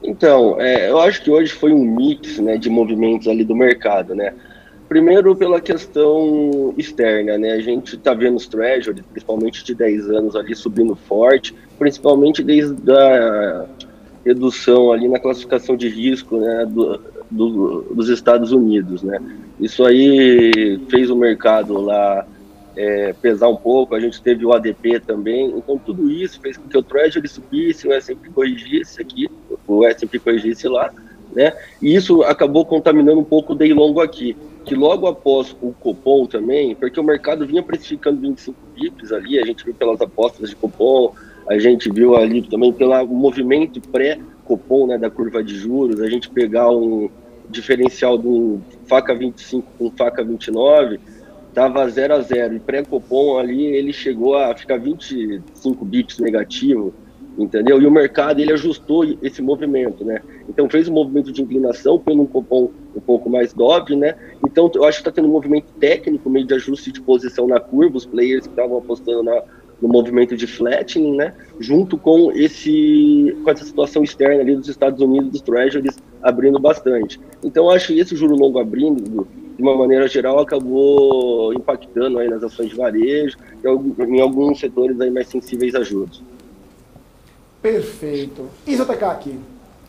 Então, eu acho que hoje foi um mix, né, de movimentos ali do mercado, né? Primeiro pela questão externa, né? A gente está vendo os treasuries, principalmente de 10 anos ali subindo forte, principalmente desde a redução ali na classificação de risco, né, dos Estados Unidos, né? Isso aí fez o mercado lá pesar um pouco, a gente teve o ADP também, então tudo isso fez com que o Treasury subisse, o S&P corrigisse aqui, o S&P corrigisse lá, né? E isso acabou contaminando um pouco o day longo aqui, que logo após o Copom também, porque o mercado vinha precificando 25 bips ali, a gente viu pelas apostas de Copom, a gente viu ali também pelo movimento pré-Copom, né, da curva de juros, a gente pegar um diferencial do faca 25 com faca 29, estava 0 a 0 e pré-Copom ali ele chegou a ficar 25 bips negativo, entendeu? E o mercado ele ajustou esse movimento, né? Então fez um movimento de inclinação, foi num Copom um pouco mais dobre, né? Então eu acho que está tendo um movimento técnico, meio de ajuste de posição na curva, os players que estavam apostando no movimento de flattening, né? Junto com essa situação externa ali dos Estados Unidos, dos treasuries abrindo bastante. Então eu acho que esse juro longo abrindo de uma maneira geral, acabou impactando aí nas ações de varejo e em alguns setores aí mais sensíveis a juros. Perfeito. Isoteka aqui.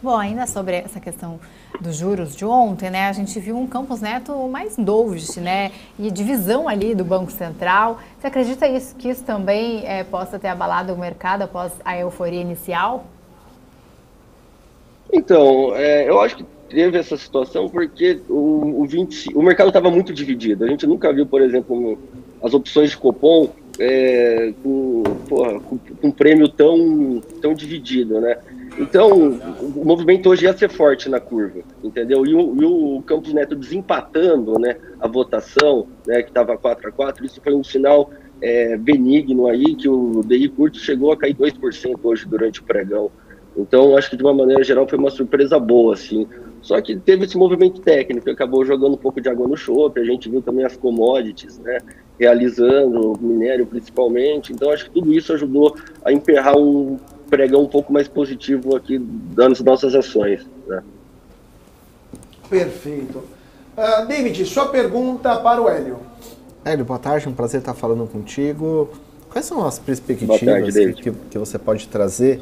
Bom, ainda sobre essa questão dos juros de ontem, né? A gente viu um Campos Neto mais dovish, né? E divisão ali do Banco Central. Você acredita que isso também possa ter abalado o mercado após a euforia inicial? Então, eu acho que teve essa situação porque o mercado estava muito dividido. A gente nunca viu, por exemplo, as opções de Copom com prêmio tão dividido, né? Então, o movimento hoje ia ser forte na curva, entendeu? E o Campos Neto desempatando, né, a votação, né, que estava 4 a 4, isso foi um sinal benigno aí, que o DI curto chegou a cair 2% hoje durante o pregão. Então, acho que de uma maneira geral foi uma surpresa boa, assim. Só que teve esse movimento técnico, que acabou jogando um pouco de água no chope, a gente viu também as commodities, né, realizando, minério principalmente. Então, acho que tudo isso ajudou a emperrar um pregão um pouco mais positivo aqui das nossas ações, né? Perfeito. David, sua pergunta para o Hélio. Hélio, boa tarde, um prazer estar falando contigo. Quais são as Boa tarde, perspectivas David. que você pode trazer,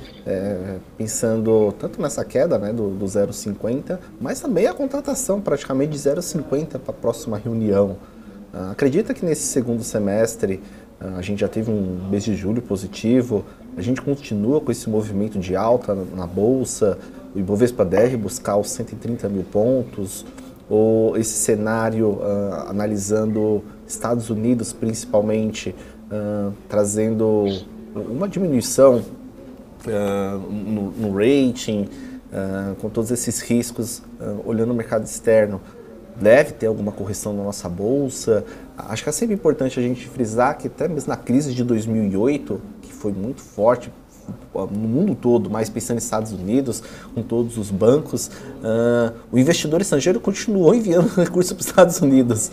pensando tanto nessa queda, né, do 0,50, mas também a contratação praticamente de 0,50 para a próxima reunião? Acredita que nesse segundo semestre a gente já teve um mês de julho positivo, a gente continua com esse movimento de alta na Bolsa, o Ibovespa deve buscar os 130 mil pontos, ou esse cenário, analisando Estados Unidos principalmente, trazendo uma diminuição no rating, com todos esses riscos, olhando o mercado externo, deve ter alguma correção na nossa bolsa. Acho que é sempre importante a gente frisar que até mesmo na crise de 2008, que foi muito forte no mundo todo, mas pensando nos Estados Unidos, com todos os bancos, o investidor estrangeiro continuou enviando recursos para os Estados Unidos.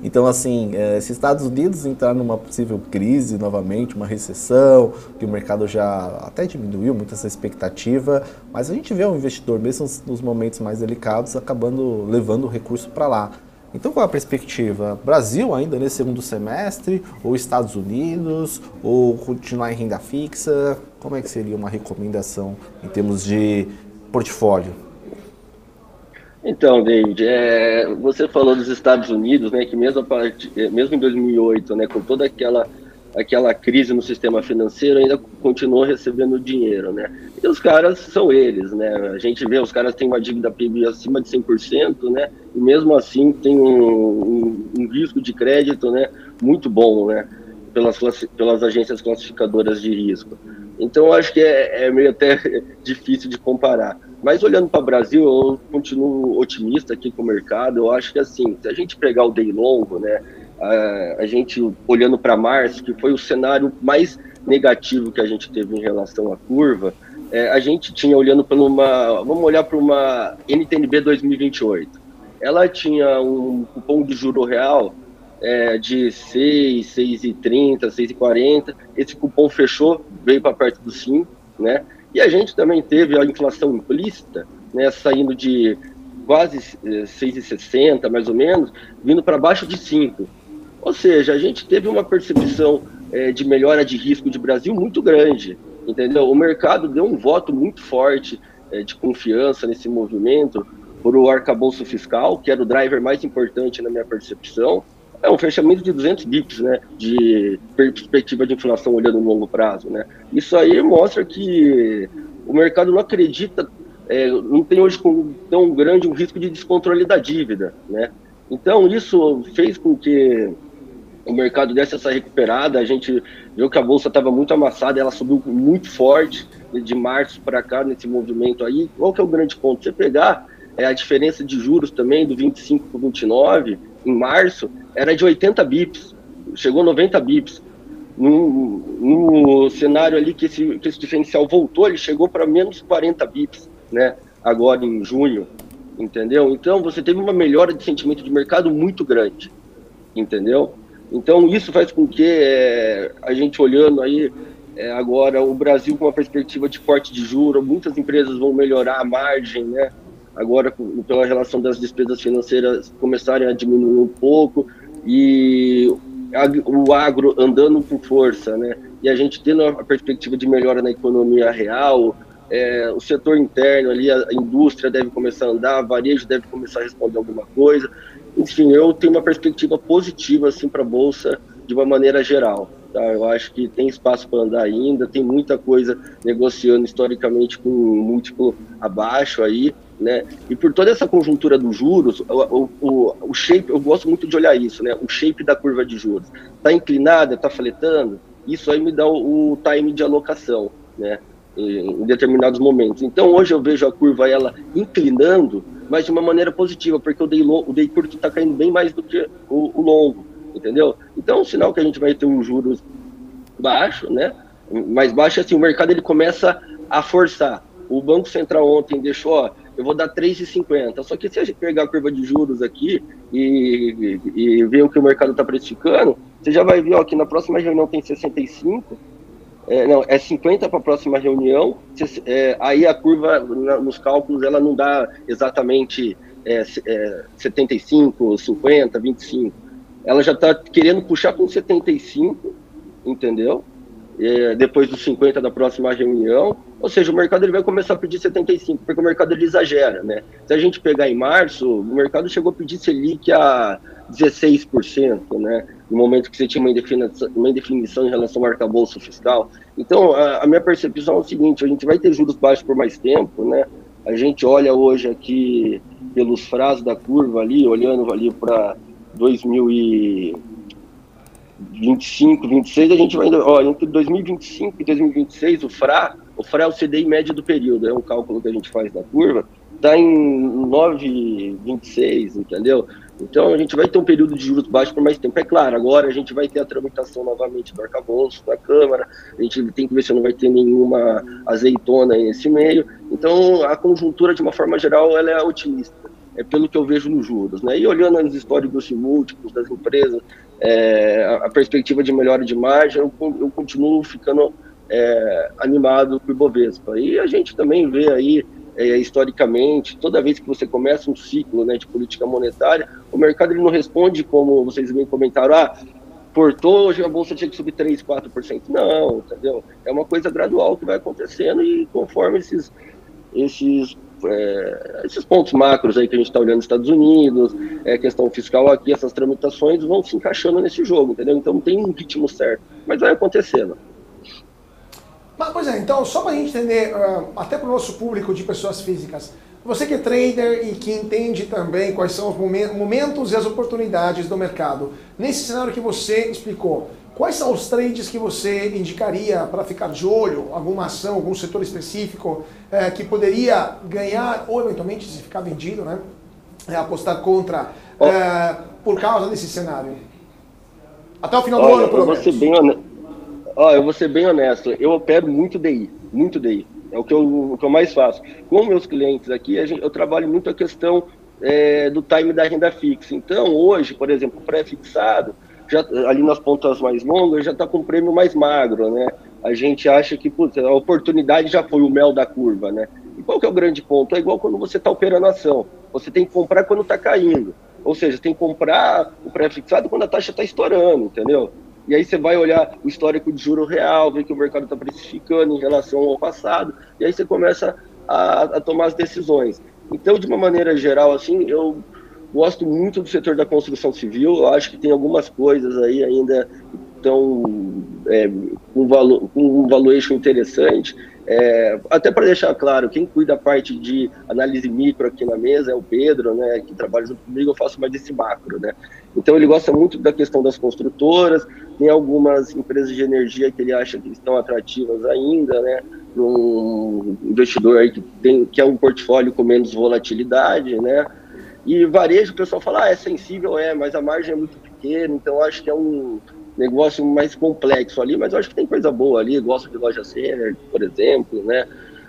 Então, assim, se os Estados Unidos entrar numa possível crise novamente, uma recessão, que o mercado já até diminuiu muito essa expectativa, mas a gente vê o investidor, mesmo nos momentos mais delicados, acabando levando o recurso para lá. Então, qual é a perspectiva? Brasil ainda nesse segundo semestre, ou Estados Unidos, ou continuar em renda fixa? Como é que seria uma recomendação em termos de portfólio? Então, David, você falou dos Estados Unidos, né, que mesmo em 2008, né, com toda aquela crise no sistema financeiro, ainda continuou recebendo dinheiro, né? E os caras são eles, né? A gente vê, os caras têm uma dívida PIB acima de 100%, né? E mesmo assim tem um risco de crédito, né, muito bom, né? Pelas agências classificadoras de risco. Então, acho que é meio até difícil de comparar. Mas olhando para o Brasil, eu continuo otimista aqui com o mercado. Eu acho que, assim, se a gente pegar o day longo, né, a gente olhando para março, que foi o cenário mais negativo que a gente teve em relação à curva, a gente tinha vamos olhar para uma NTNB 2028. Ela tinha um cupom de juro real de 6, 6,30, 6,40. Esse cupom fechou, veio para perto dos 5, né? E a gente também teve a inflação implícita né, saindo de quase 6,60 mais ou menos, vindo para baixo de 5. Ou seja, a gente teve uma percepção de melhora de risco de Brasil muito grande, entendeu? O mercado deu um voto muito forte de confiança nesse movimento por o arcabouço fiscal, que era o driver mais importante na minha percepção. É um fechamento de 200 bips, né, de perspectiva de inflação olhando no longo prazo, né? Isso aí mostra que o mercado não acredita, não tem hoje tão grande um risco de descontrole da dívida, né? Então isso fez com que o mercado desse essa recuperada. A gente viu que a bolsa estava muito amassada, ela subiu muito forte de março para cá nesse movimento aí. Qual que é o grande ponto? Você pegar a diferença de juros também do 25 para o 29 em março era de 80 bips, chegou 90 bips. No cenário ali que esse diferencial voltou, ele chegou para menos 40 bips, né? Agora em junho, entendeu? Então você teve uma melhora de sentimento de mercado muito grande, entendeu? Então isso faz com que a gente olhando aí agora o Brasil com uma perspectiva de corte de juros, muitas empresas vão melhorar a margem, né? Agora pela relação das despesas financeiras começarem a diminuir um pouco e o agro andando com força, né? E a gente tendo a perspectiva de melhora na economia real, o setor interno ali, a indústria deve começar a andar, o varejo deve começar a responder alguma coisa. Enfim, eu tenho uma perspectiva positiva assim para a Bolsa de uma maneira geral. Tá? Eu acho que tem espaço para andar ainda, tem muita coisa negociando historicamente com um múltiplo abaixo aí, né? E por toda essa conjuntura dos juros, o shape, eu gosto muito de olhar isso, né? O shape da curva de juros. Está inclinada, está fletando, isso aí me dá o time de alocação, né? Em determinados momentos. Então hoje eu vejo a curva ela inclinando, mas de uma maneira positiva, porque o day curto está caindo bem mais do que o longo, entendeu? Então é um sinal que a gente vai ter um juros baixo, né? Mais baixo, assim, o mercado ele começa a forçar. O Banco Central ontem deixou, ó, eu vou dar 3,50, só que se a gente pegar a curva de juros aqui e ver o que o mercado está precificando, você já vai ver, ó, que na próxima reunião tem 65, não, é 50 para a próxima reunião, aí a curva, nos cálculos, ela não dá exatamente 75, 50, 25. Ela já está querendo puxar com 75, entendeu? Depois dos 50 da próxima reunião, ou seja, o mercado ele vai começar a pedir 75, porque o mercado ele exagera, né? Se a gente pegar em março, o mercado chegou a pedir Selic a 16%, né? No momento que você tinha uma indefinição em relação ao arcabouço fiscal. Então, a minha percepção é o seguinte, a gente vai ter juros baixos por mais tempo, né? A gente olha hoje aqui pelos frases da curva ali, olhando ali para 2025, 26, a gente vai, ó, entre 2025 e 2026, o FRA é o CDI médio do período, é um cálculo que a gente faz da curva, está em 9,26, entendeu? Então a gente vai ter um período de juros baixos por mais tempo. É claro, agora a gente vai ter a tramitação novamente do arcabouço, da Câmara, a gente tem que ver se não vai ter nenhuma azeitona nesse meio. Então a conjuntura, de uma forma geral, ela é otimista, pelo que eu vejo nos juros, né? E olhando os históricos múltiplos das empresas, a perspectiva de melhora de margem, eu continuo ficando animado com o Ibovespa. E a gente também vê aí, historicamente, toda vez que você começa um ciclo, né, de política monetária, o mercado ele não responde como vocês bem comentaram, cortou, hoje a bolsa tinha que subir 3%, 4%. Não, entendeu? É uma coisa gradual que vai acontecendo e conforme esses pontos macros aí que a gente está olhando nos Estados Unidos, questão fiscal aqui, essas tramitações vão se encaixando nesse jogo, entendeu? Então não tem um ritmo certo, mas vai acontecendo. Mas, pois então, só para a gente entender, até para o nosso público de pessoas físicas, você que é trader e que entende também quais são os momentos e as oportunidades do mercado, nesse cenário que você explicou, quais são os trades que você indicaria para ficar de olho, alguma ação, algum setor específico que poderia ganhar ou eventualmente se ficar vendido, né? Apostar contra por causa desse cenário? Até o final do ano, pelo menos. Eu vou ser bem honesto, eu opero muito DI, é o que eu mais faço. Com meus clientes aqui, eu trabalho muito a questão do time da renda fixa. Então, hoje, por exemplo, o pré-fixado, ali nas pontas mais longas, já está com um prêmio mais magro, né? A gente acha que a oportunidade já foi o mel da curva, né? E qual que é o grande ponto? É igual quando você está operando a ação. Você tem que comprar quando está caindo. Ou seja, tem que comprar o pré-fixado quando a taxa está estourando, entendeu? E aí você vai olhar o histórico de juro real, ver que o mercado está precificando em relação ao passado, e aí você começa a tomar as decisões. Então, de uma maneira geral, assim, eu gosto muito do setor da construção civil. Eu acho que tem algumas coisas aí ainda estão com um valuation interessante. Até para deixar claro, quem cuida da parte de análise micro aqui na mesa é o Pedro, né, que trabalha junto comigo. Eu faço mais desse macro, né? Então ele gosta muito da questão das construtoras. Tem algumas empresas de energia que ele acha que estão atrativas ainda, né, para um investidor aí que é um portfólio com menos volatilidade, né? E varejo, o pessoal fala, é sensível, mas a margem é muito pequena, então acho que é um negócio mais complexo ali, mas eu acho que tem coisa boa ali. Gosto de loja sênior, por exemplo, né?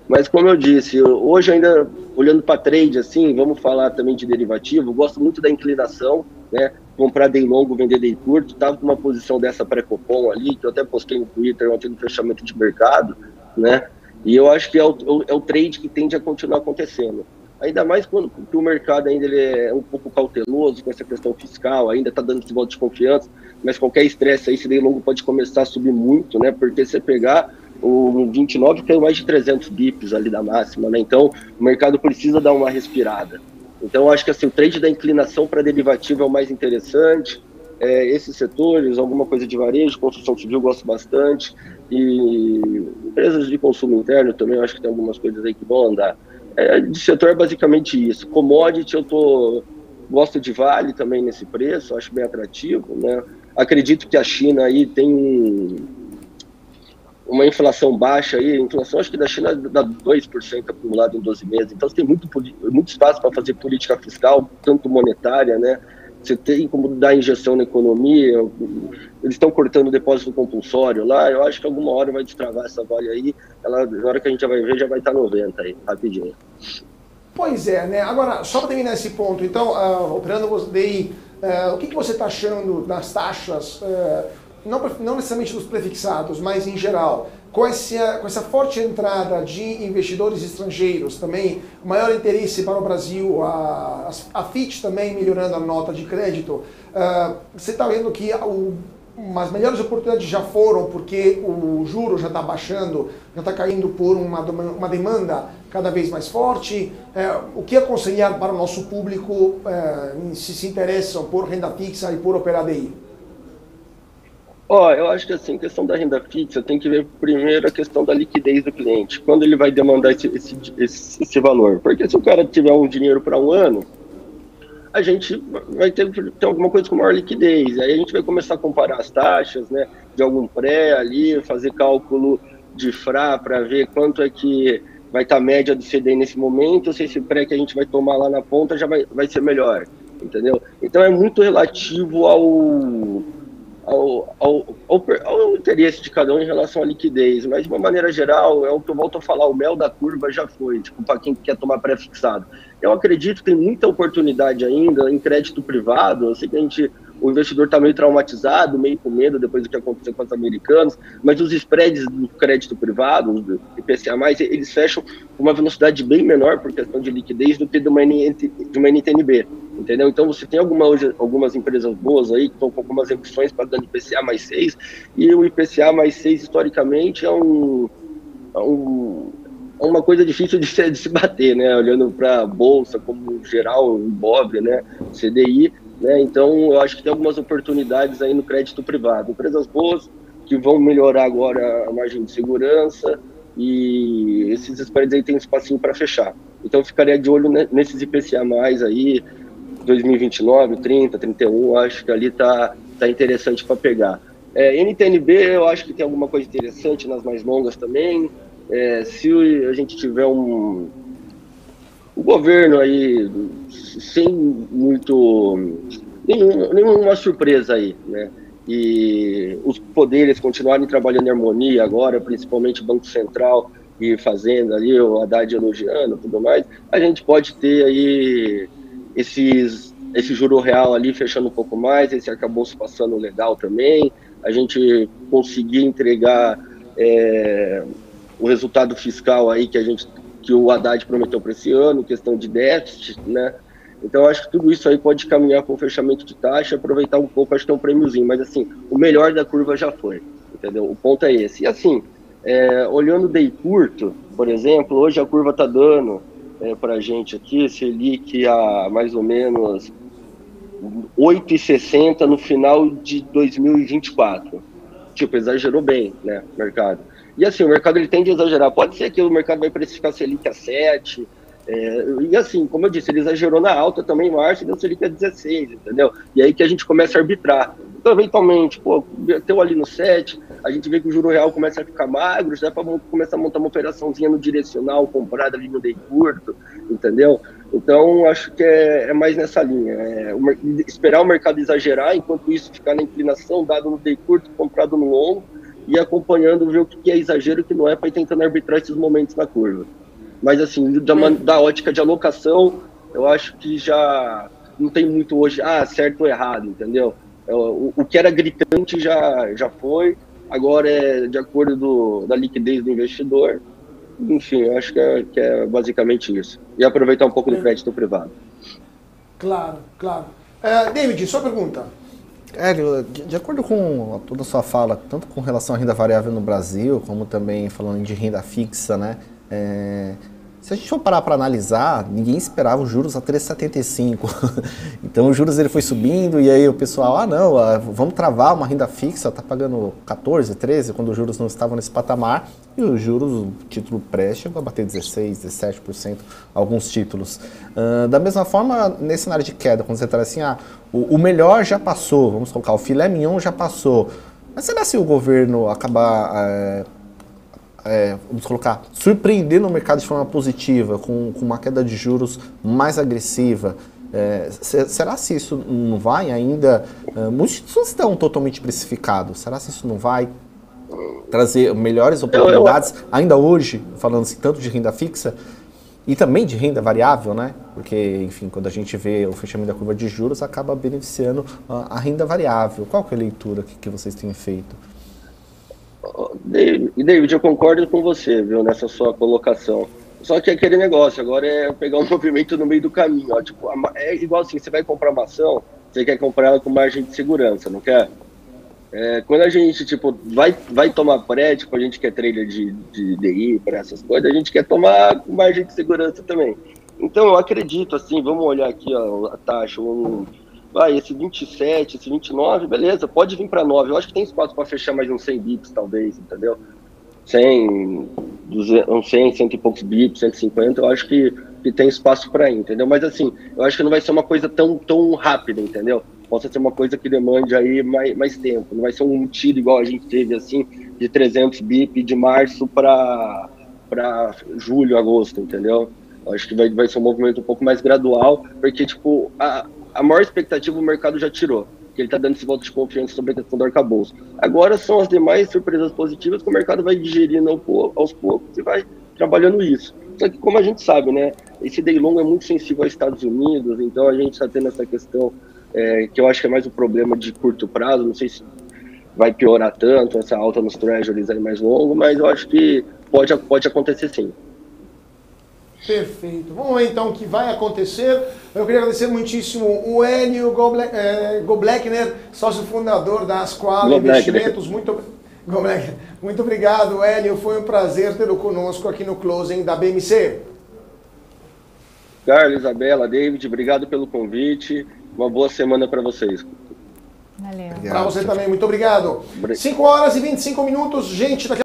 Mas como eu disse, hoje ainda olhando para trade, assim, vamos falar também de derivativo, gosto muito da inclinação, né? Comprar day longo, vender day curto. Estava com uma posição dessa pré-copom ali, que eu até postei no Twitter ontem no fechamento de mercado, né? E eu acho que é o trade que tende a continuar acontecendo. Ainda mais quando o mercado ainda ele é um pouco cauteloso com essa questão fiscal, ainda está dando esse voto de confiança, mas qualquer estresse aí, esse day longo pode começar a subir muito, né? Porque se você pegar o 29, caiu mais de 300 bips ali da máxima, né? Então o mercado precisa dar uma respirada. Então eu acho que assim, o trade da inclinação para derivativo é o mais interessante. Esses setores, alguma coisa de varejo, construção civil, gosto bastante. E empresas de consumo interno também, eu acho que tem algumas coisas aí que vão andar. De setor é basicamente isso. Commodity, gosto de Vale também nesse preço, acho bem atrativo, né? Acredito que a China aí tem uma inflação baixa aí, a inflação acho que da China dá 2% acumulado em 12 meses, então você tem muito espaço para fazer política fiscal, tanto monetária, né? Você tem como dar injeção na economia. Eles estão cortando o depósito compulsório lá. Eu acho que alguma hora vai destravar essa Vale aí. Na hora que a gente já vai ver, já vai estar 90 aí, rapidinho. Pois é, né? Agora, só para terminar esse ponto, então, operando daí, o que você está achando das taxas, não necessariamente dos prefixados, mas em geral, com essa forte entrada de investidores estrangeiros também, maior interesse para o Brasil, a Fitch também melhorando a nota de crédito, você está vendo que as melhores oportunidades já foram porque o juro já está baixando, já está caindo por uma demanda cada vez mais forte. O que aconselhar para o nosso público se interessam por renda fixa e por operar DI? Eu acho que assim, questão da renda fixa, tem que ver primeiro a questão da liquidez do cliente, quando ele vai demandar esse valor. Porque se o cara tiver um dinheiro para um ano, a gente vai ter alguma coisa com maior liquidez. Aí a gente vai começar a comparar as taxas, né, de algum pré ali, fazer cálculo de FRA para ver quanto é que vai estar a média do CDI nesse momento, se esse pré que a gente vai tomar lá na ponta já vai ser melhor, entendeu? Então é muito relativo ao interesse de cada um em relação à liquidez, mas de uma maneira geral, é o que eu volto a falar, o mel da curva já foi, tipo, para quem quer tomar pré-fixado. Eu acredito que tem muita oportunidade ainda em crédito privado. Eu sei que o investidor está meio traumatizado, meio com medo depois do que aconteceu com os americanos, mas os spreads do crédito privado, do IPCA+, eles fecham com uma velocidade bem menor por questão de liquidez do que de uma NTNB, entendeu? Então você tem algumas empresas boas aí que estão com algumas emissões pagando IPCA mais 6, e o IPCA mais 6 historicamente é uma coisa difícil de se bater, né? Olhando para a bolsa como geral, o Ibov, né? CDI, né? Então eu acho que tem algumas oportunidades aí no crédito privado, empresas boas que vão melhorar agora a margem de segurança, e esses spreads aí tem um espacinho para fechar. Então eu ficaria de olho nesses IPCA mais aí, 2029, 30, 31, acho que ali tá interessante para pegar. NTNB, eu acho que tem alguma coisa interessante nas mais longas também. Se a gente tiver um governo aí sem nenhuma surpresa aí, né? E os poderes continuarem trabalhando em harmonia agora, principalmente o Banco Central e Fazenda ali, o Haddad elogiando e tudo mais, a gente pode ter aí esse juro real ali fechando um pouco mais, esse arcabouço passando legal também, a gente conseguir entregar o resultado fiscal aí que que o Haddad prometeu para esse ano, questão de déficit, né? Então, acho que tudo isso aí pode caminhar para o fechamento de taxa, aproveitar um pouco, acho que tem um prêmiozinho, mas assim, o melhor da curva já foi, entendeu? O ponto é esse. E assim, olhando o day curto, por exemplo, hoje a curva está dando para a gente aqui, Selic a mais ou menos 8,60 no final de 2024. Tipo, exagerou bem, né, o mercado. E assim, o mercado ele tende a exagerar. Pode ser que o mercado vai precificar Selic a 7, e assim, como eu disse, ele exagerou na alta também em março e deu Selic a 16, entendeu? E aí que a gente começa a arbitrar. Então, eventualmente, pô, bateu ali no 7, a gente vê que o juro real começa a ficar magro, já dá para começar a montar uma operaçãozinha no direcional, comprada ali no day curto, entendeu? Então, acho que é mais nessa linha. Esperar o mercado exagerar, enquanto isso ficar na inclinação, dado no day curto, comprado no longo, e acompanhando, ver o que é exagero e o que não é, para ir tentando arbitrar esses momentos na curva. Mas, assim, da ótica de alocação, eu acho que já não tem muito hoje, certo ou errado, entendeu? O que era gritante já foi, agora é de acordo da liquidez do investidor. Enfim, eu acho que é basicamente isso. E aproveitar um pouco do crédito privado. Claro, claro. David, sua pergunta. Hélio, de acordo com toda a sua fala, tanto com relação à renda variável no Brasil, como também falando de renda fixa, né? Se a gente for parar para analisar, ninguém esperava os juros a 3,75. Então os juros ele foi subindo e aí o pessoal, vamos travar uma renda fixa, tá pagando 14, 13, quando os juros não estavam nesse patamar, e os juros, o título pré chegou a bater 16, 17%, alguns títulos. Da mesma forma, nesse cenário de queda, quando você traz assim, o melhor já passou, vamos colocar, o filé mignon já passou, mas será se o governo acabar... vamos colocar, surpreender no mercado de forma positiva, com uma queda de juros mais agressiva, será se isso não vai ainda, muitos títulos estão totalmente precificados, será se isso não vai trazer melhores oportunidades, ainda hoje, falando assim, tanto de renda fixa, e também de renda variável, né? Porque, enfim, quando a gente vê o fechamento da curva de juros, acaba beneficiando a renda variável. Qual que é a leitura que vocês têm feito? David, eu concordo com você, viu, nessa sua colocação. Só que aquele negócio, agora é pegar um movimento no meio do caminho. Ó, tipo, é igual assim, você vai comprar uma ação, você quer comprar ela com margem de segurança, não quer? Quando a gente, tipo, vai tomar pré, tipo, a gente quer trader de DI para essas coisas, a gente quer tomar com margem de segurança também. Então, eu acredito, assim, vamos olhar aqui ó, a taxa, esse 27, esse 29, beleza, pode vir para 9. Eu acho que tem espaço para fechar mais uns 100 bips, talvez, entendeu? 100, 200, 100, 100 e poucos bips, 150, eu acho que tem espaço para ir, entendeu? Mas, assim, eu acho que não vai ser uma coisa tão rápida, entendeu? Possa ser uma coisa que demande aí mais tempo. Não vai ser um tiro igual a gente teve, assim, de 300 bips de março para julho, agosto, entendeu? Eu acho que vai ser um movimento um pouco mais gradual, porque, tipo, a maior expectativa o mercado já tirou, que ele está dando esse voto de confiança sobre a questão do arcabouço. Agora são as demais surpresas positivas que o mercado vai digerindo aos poucos e vai trabalhando isso. Só que, como a gente sabe, né, esse day long é muito sensível aos Estados Unidos, então a gente está tendo essa questão que eu acho que é mais um problema de curto prazo, não sei se vai piorar tanto essa alta nos treasuries aí mais longo, mas eu acho que pode acontecer sim. Perfeito. Vamos ver então o que vai acontecer. Eu queria agradecer muitíssimo o Hélio Gobleckner, sócio fundador da Asqual Investimentos. Muito obrigado, Hélio. Foi um prazer tê-lo conosco aqui no Closing da BMC. Carlos, Isabela, David, obrigado pelo convite. Uma boa semana para vocês. Valeu. Para você também, muito obrigado. 5 horas e 25 minutos, gente.